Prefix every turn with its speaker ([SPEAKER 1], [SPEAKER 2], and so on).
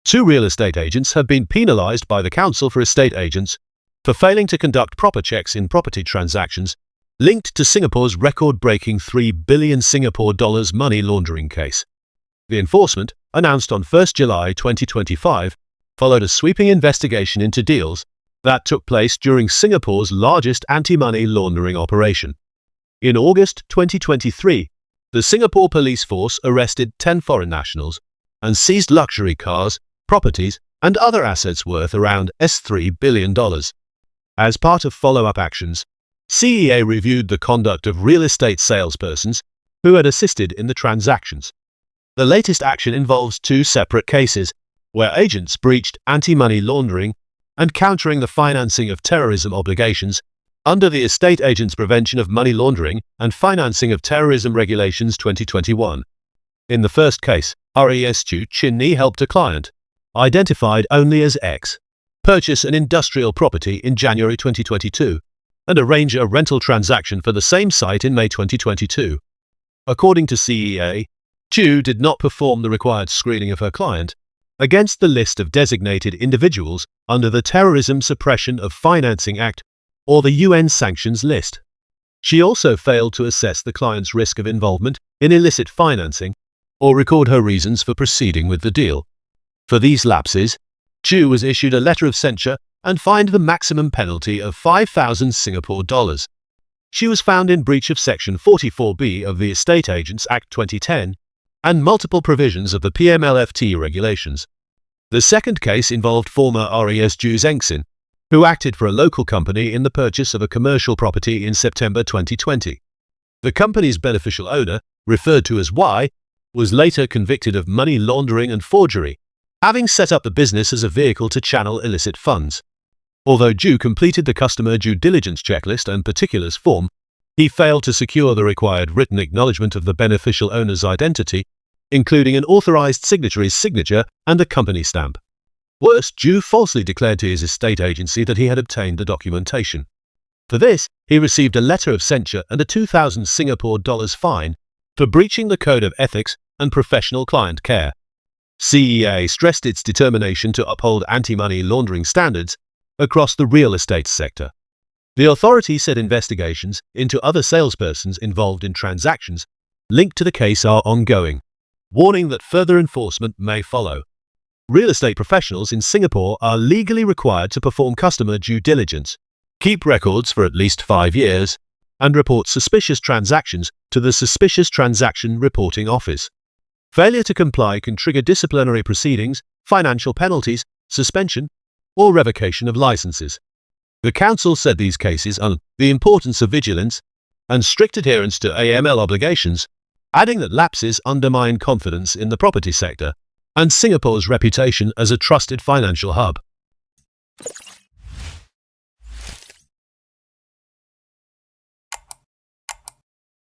[SPEAKER 1] Two real estate agents have been penalized by the Council for Estate Agents for failing to conduct proper checks in property transactions linked to Singapore's record-breaking 3 billion Singapore dollars money laundering case. The enforcement, announced on 1 July 2025, followed a sweeping investigation into deals that took place during Singapore's largest anti-money laundering operation. In August 2023, the Singapore police force arrested 10 foreign nationals and seized luxury cars, properties, and other assets worth around $3 billion. As part of follow-up actions, CEA reviewed the conduct of real estate salespersons who had assisted in the transactions. The latest action involves two separate cases, where agents breached anti-money laundering and countering the financing of terrorism obligations under the Estate Agents Prevention of Money Laundering and Financing of Terrorism Regulations 2021. In the first case, RES Chu Chin Ni helped a client, identified only as X, purchase an industrial property in January 2022 and arrange a rental transaction for the same site in May 2022. According to CEA, Chu did not perform the required screening of her client against the list of designated individuals under the Terrorism Suppression of Financing Act or the UN sanctions list. She also failed to assess the client's risk of involvement in illicit financing or record her reasons for proceeding with the deal. For these lapses, Chu was issued a letter of censure and fined the maximum penalty of 5,000 Singapore dollars. She was found in breach of Section 44B of the Estate Agents Act 2010 and multiple provisions of the PMLFT regulations. The second case involved former RES Chu Zengxin, who acted for a local company in the purchase of a commercial property in September 2020. The company's beneficial owner, referred to as Y, was later convicted of money laundering and forgery, having set up the business as a vehicle to channel illicit funds. Although Chu completed the customer due diligence checklist and particulars form, he failed to secure the required written acknowledgement of the beneficial owner's identity, including an authorized signatory's signature and a company stamp. Worse, Chu falsely declared to his estate agency that he had obtained the documentation. For this, he received a letter of censure and a 2,000 Singapore dollars fine for breaching the Code of Ethics and Professional Client Care. CEA stressed its determination to uphold anti-money laundering standards across the real estate sector. The authority said investigations into other salespersons involved in transactions linked to the case are ongoing, warning that further enforcement may follow. Real estate professionals in Singapore are legally required to perform customer due diligence, keep records for at least 5 years, and report suspicious transactions to the Suspicious Transaction Reporting Office. Failure to comply can trigger disciplinary proceedings, financial penalties, suspension, or revocation of licenses. The Council said these cases on the importance of vigilance and strict adherence to AML obligations, adding that lapses undermine confidence in the property sector and Singapore's reputation as a trusted financial hub.